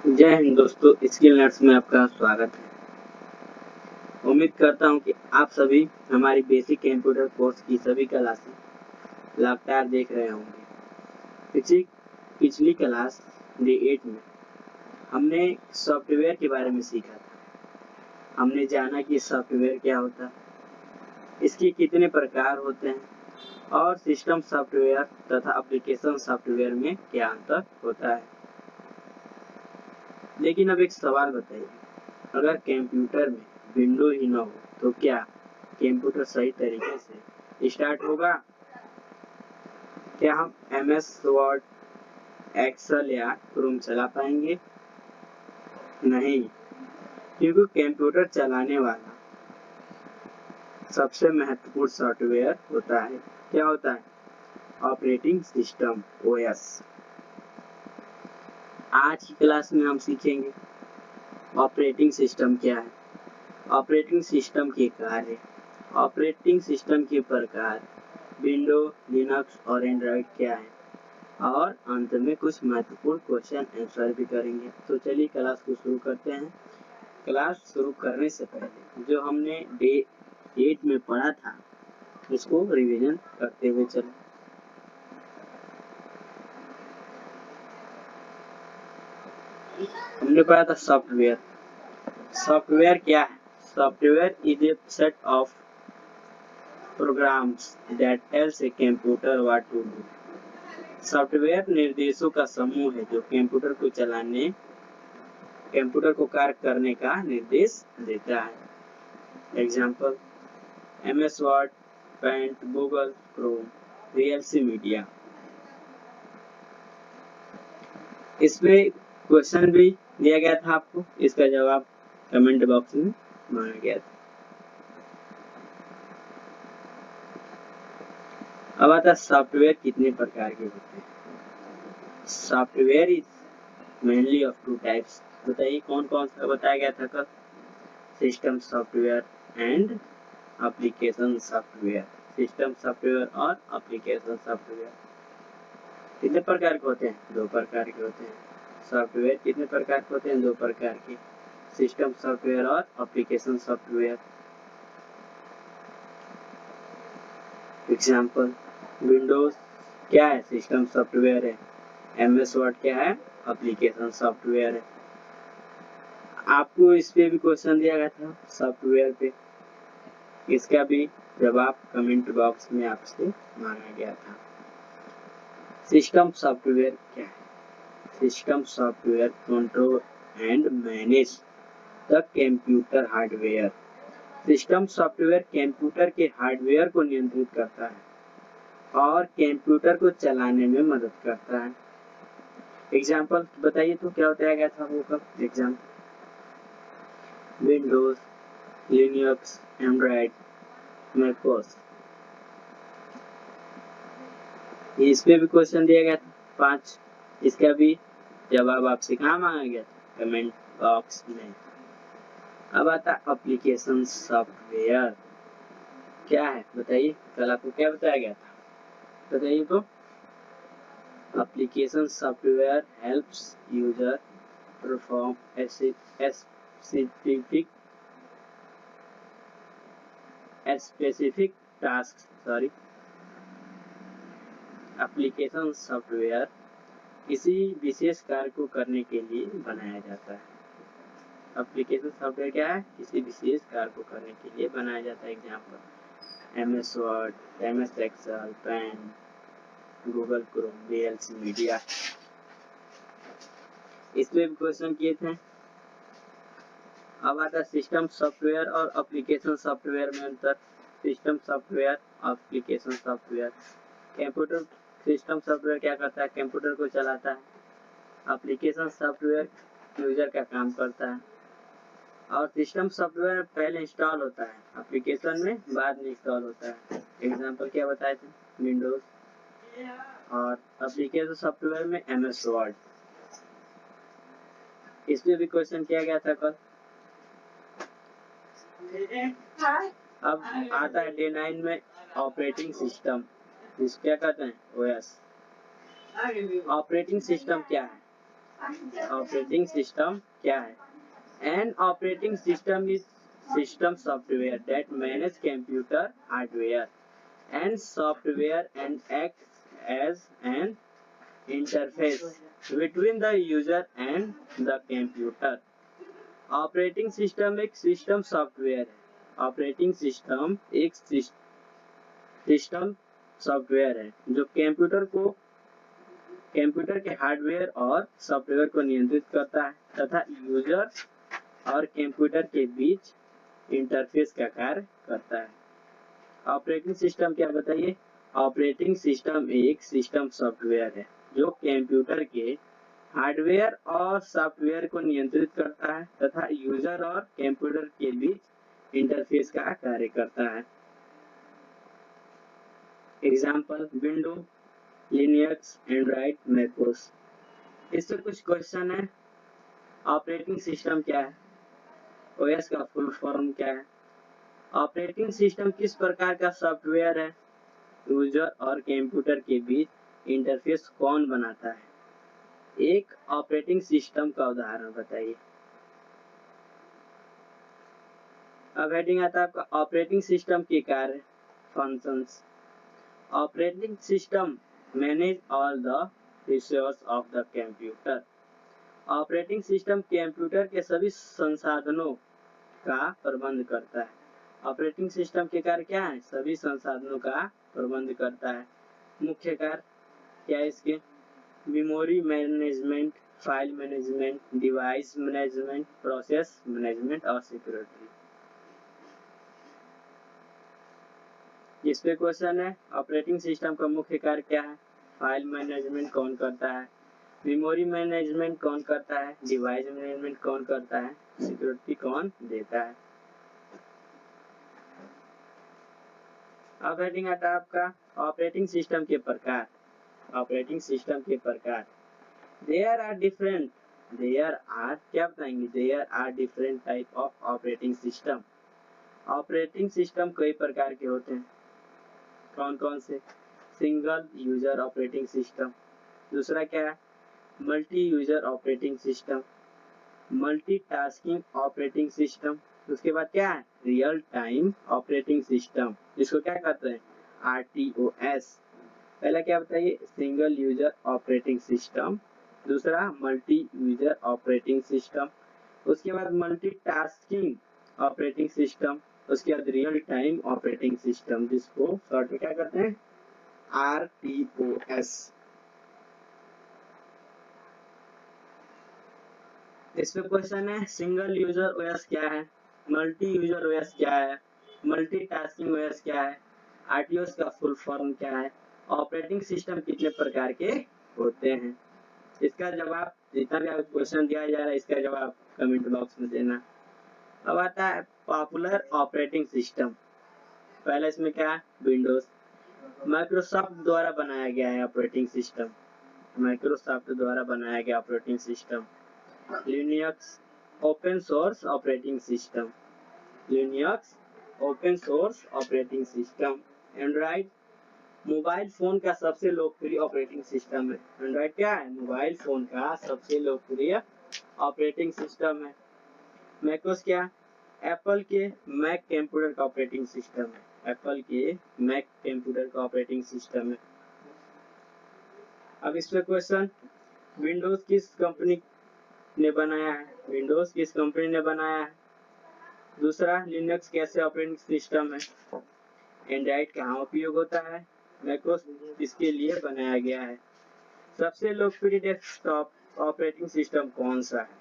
जय हिंद दोस्तों, skill nurse में आपका स्वागत है। उम्मीद करता हूं कि आप सभी हमारी बेसिक कंप्यूटर कोर्स की सभी क्लासेस लगातार देख रहे होंगे। पिछली क्लास डे 8 में हमने सॉफ्टवेयर के बारे में सीखा था। हमने जाना कि सॉफ्टवेयर क्या होता है, इसके कितने प्रकार होते हैं और सिस्टम सॉफ्टवेयर तथा एप्लीकेशन सॉफ्टवेयर में क्या अंतर होता है। लेकिन अब एक सवाल बताइए, अगर कंप्यूटर में विंडो ही न हो तो क्या कंप्यूटर सही तरीके से स्टार्ट होगा? क्या हम MS वर्ड, एक्सेल या क्रोम चला पाएंगे? नहीं, क्योंकि कंप्यूटर चलाने वाला सबसे महत्वपूर्ण सॉफ्टवेयर होता है। क्या होता है? Operating system, OS। आज की क्लास में हम सीखेंगे ऑपरेटिंग सिस्टम क्या है, ऑपरेटिंग सिस्टम के कार्य, ऑपरेटिंग सिस्टम के प्रकार, विंडो, लिनक्स और एंड्रॉइड क्या है, और अंत में कुछ महत्वपूर्ण क्वेश्चन आंसर भी करेंगे। तो चलिए क्लास को शुरू करते हैं। क्लास शुरू करने से पहले जो हमने डे 8 में पढ़ा था उसको रिवीजन करते हुए चलें। हमने पढ़ा था सॉफ्टवेयर। सॉफ्टवेयर क्या है? Software is a set of programs that tells a computer what to do। Software निर्देशों का समूह है जो कंप्यूटर को कार्य करने का निर्देश देता है। Example: MS Word, Paint, Google Chrome, VLC media. इसमें क्वेश्चन भी दिया गया था आपको, इसका जवाब कमेंट बॉक्स में मांगा गया था। अब आता सॉफ्टवेयर कितने प्रकार के होते हैं। Software is mainly of 2 types. बताइए कौन कौन सा बताया गया था कल? System software and application software. System software और एप्लीकेशन सॉफ्टवेयर कितने प्रकार के होते हैं? 2 प्रकार के होते हैं। सॉफ्टवेयर कितने प्रकार के होते हैं? 2 प्रकार के, सिस्टम सॉफ्टवेयर और एप्लीकेशन सॉफ्टवेयर। एग्जाम्पल: विंडोज क्या है? सिस्टम सॉफ्टवेयर है। MS वर्ड क्या है? एप्लीकेशन सॉफ्टवेयर है। आपको इस पे भी क्वेश्चन दिया गया था सॉफ्टवेयर पे, इसका भी जवाब कमेंट बॉक्स में आपसे मांगा गया था। सिस्टम सॉफ्टवेयर क्या है? System software control and manage the computer hardware. System software computer के हार्डवेयर को नियंत्रित करता है और कंप्यूटर को चलाने में मदद करता है। एग्जाम्पल बताइए तो क्या बताया गया था वो कब? Example: Windows, Linux, Android, macOS. इस पे भी क्वेश्चन दिया गया था 5, इसका भी जवाब आपसे कहाँ मांगा गया था? कमेंट बॉक्स में। अब आता एप्लीकेशन सॉफ्टवेयर क्या है? बताइए, कल आपको क्या बताया गया था? बताइए तो। Application software helps user perform specific task. Application software किसी विशेष कार्य को करने के लिए बनाया जाता है। एप्लीकेशन सॉफ्टवेयर क्या है? किसी विशेष कार्य को करने के लिए बनाया जाता है। Example: MS Word, MS Excel, Paint, Google Chrome, VLC media. इसमें भी क्वेश्चन किए थे। अब आता सिस्टम सॉफ्टवेयर और एप्लीकेशन सॉफ्टवेयर में अंतर। System software, application software. Computer system software क्या करता है? कंप्यूटर को चलाता है। एप्लीकेशन सॉफ्टवेयर यूजर का काम करता है। और सिस्टम सॉफ्टवेयर पहले इंस्टॉल होता है, एप्लीकेशन में बाद में इंस्टॉल होता है। एग्जाम्पल क्या बताए थे? विंडोज। और एप्लीकेशन सॉफ्टवेयर में MS वर्ड। इसमें भी क्वेश्चन किया गया था कल। अब आता है डे 9 में ऑपरेटिंग सिस्टम। इस क्या कहते हैं? ओएस। ऑपरेटिंग सिस्टम क्या है? ऑपरेटिंग सिस्टम क्या है? An operating system is system software that manage computer hardware and software and acts as an interface between the user and the computer. Operating system एक system software है। Operating system एक system software है जो computer के hardware और software को नियंत्रित करता है तथा यूजर और कंप्यूटर के बीच इंटरफेस का कार्य करता है। ऑपरेटिंग सिस्टम क्या बताइए? ऑपरेटिंग सिस्टम एक सिस्टम सॉफ्टवेयर है जो कंप्यूटर के हार्डवेयर और सॉफ्टवेयर को नियंत्रित करता है तथा यूजर और कंप्यूटर के बीच इंटरफेस का कार्य करता है। Example window, Linux, Android, macOS. इससे कुछ क्वेश्चन है। ऑपरेटिंग सिस्टम क्या है? ओएस का फुल फॉर्म क्या है? ऑपरेटिंग सिस्टम किस प्रकार का सॉफ्टवेयर है? यूजर और कंप्यूटर के बीच इंटरफेस कौन बनाता है? एक ऑपरेटिंग सिस्टम का उदाहरण बताइए। अब हेडिंग आता है आपका ऑपरेटिंग सिस्टम के कार्य, functions. Operating system manage all the resource of the computer. Operating system computer के सभी संसाधनों का प्रबंध करता है। ऑपरेटिंग सिस्टम के कार्य क्या है? सभी संसाधनों का प्रबंध करता है। मुख्य कार्य क्या है इसके? Memory management, file management, device management, process management और सिक्योरिटी। इस पे क्वेश्चन है ऑपरेटिंग सिस्टम का मुख्य कार्य क्या है? फाइल मैनेजमेंट कौन करता है? मेमोरी मैनेजमेंट कौन करता है? डिवाइस मैनेजमेंट कौन करता है? सिक्योरिटी कौन देता है? अब हेडिंग आता है आपका ऑपरेटिंग सिस्टम के प्रकार। ऑपरेटिंग सिस्टम के प्रकार देयर आर क्या बताएंगे? There are different type of operating system. Operating system कई प्रकार के होते हैं। कौन कौन से? Single user operating system. दूसरा क्या है? Multi user operating system, multitasking operating system. उसके बाद क्या है? रियल टाइम ऑपरेटिंग सिस्टम, जिसको क्या कहते हैं? RTOS। पहला क्या बताइए? सिंगल यूजर ऑपरेटिंग सिस्टम, दूसरा मल्टी यूजर ऑपरेटिंग सिस्टम, उसके बाद मल्टीटास्किंग ऑपरेटिंग सिस्टम, उसके बाद रियल टाइम ऑपरेटिंग सिस्टम, जिसको शॉर्ट में क्या कहते हैं? RTOS। इसमें क्वेश्चन है सिंगल यूजर ओएस क्या है? मल्टी यूजर ओएस क्या है? मल्टीटास्किंग ओएस क्या है? RTOS का फुल फॉर्म क्या है? ऑपरेटिंग सिस्टम कितने प्रकार के होते हैं? इसका जवाब, जितना भी आपको क्वेश्चन दिया जा रहा है, इसका जवाब कमेंट बॉक्स में देना। अब आता है पॉपुलर ऑपरेटिंग सिस्टम। पहले इसमें क्या है? विंडोज। माइक्रोसॉफ्ट द्वारा बनाया गया है ऑपरेटिंग सिस्टम। माइक्रोसॉफ्ट द्वारा बनाया गया operating system. Linux open source operating system. Linux open source operating system. Android mobile phone का सबसे लोकप्रिय ऑपरेटिंग सिस्टम है। एंड्रॉइड क्या है? मोबाइल फोन का सबसे लोकप्रिय ऑपरेटिंग सिस्टम है। मैकोस क्या? एप्पल के मैक कंप्यूटर का ऑपरेटिंग सिस्टम है। एप्पल के मैक कंप्यूटर का ऑपरेटिंग सिस्टम है। अब इसमें क्वेश्चन, विंडोज किस कंपनी ने बनाया है? विंडोज किस कंपनी ने बनाया है? दूसरा, लिनक्स कैसे ऑपरेटिंग सिस्टम है? एंड्रॉइड कहाँ उपयोग होता है? मैकोस किसके लिए बनाया गया है? सबसे लोकप्रिय डेस्कटॉप ऑपरेटिंग सिस्टम कौन सा है?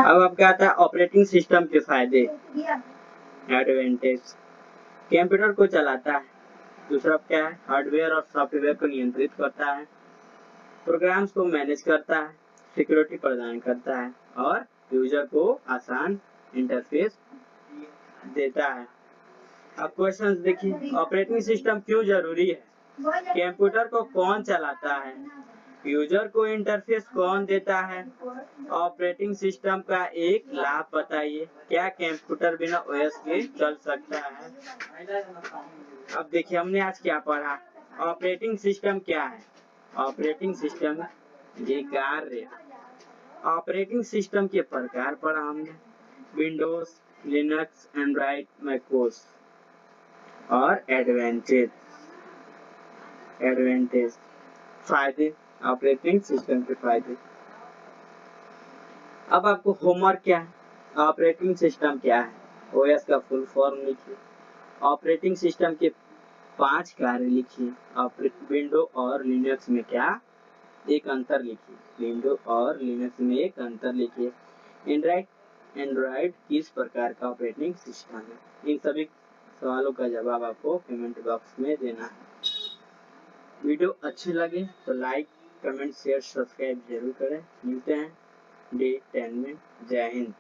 अब आपका आता है ऑपरेटिंग सिस्टम के फायदे, एडवांटेज। कंप्यूटर को चलाता है। दूसरा क्या है? हार्डवेयर और सॉफ्टवेयर को नियंत्रित करता है, प्रोग्राम्स को मैनेज करता है, सिक्योरिटी प्रदान करता है और यूजर को आसान इंटरफेस देता है। अब क्वेश्चंस देखिए, ऑपरेटिंग सिस्टम क्यों जरूरी है? कंप्यूटर को कौन चलाता है? यूजर को इंटरफेस कौन देता है? ऑपरेटिंग सिस्टम का एक लाभ बताइए। क्या कंप्यूटर बिना ओएस के चल सकता है? अब देखिए हमने आज क्या पढ़ा। ऑपरेटिंग सिस्टम क्या है? ऑपरेटिंग सिस्टम ये कार्य। ऑपरेटिंग सिस्टम के प्रकार पढ़ा हमने। Windows, Linux, Android, macOS. और एडवांटेज फायदे, ऑपरेटिंग सिस्टम के फायदे। अब आपको होमवर्क क्या है? ऑपरेटिंग सिस्टम क्या है? ओएस का फुल फॉर्म लिखिए। ऑपरेटिंग सिस्टम के 5 कार्य लिखिए। विंडो और लिनक्स में क्या एक अंतर लिखिए। विंडो और लिनक्स में एक अंतर लिखिए। एंड्रॉइड किस प्रकार का ऑपरेटिंग सिस्टम है? इन सभी सवालों का जवाब आपको कमेंट बॉक्स में देना है। वीडियो अच्छी लगे तो लाइक, कमेंट, शेयर, सब्सक्राइब जरूर करें। मिलते हैं डे 10 में। जय हिंद।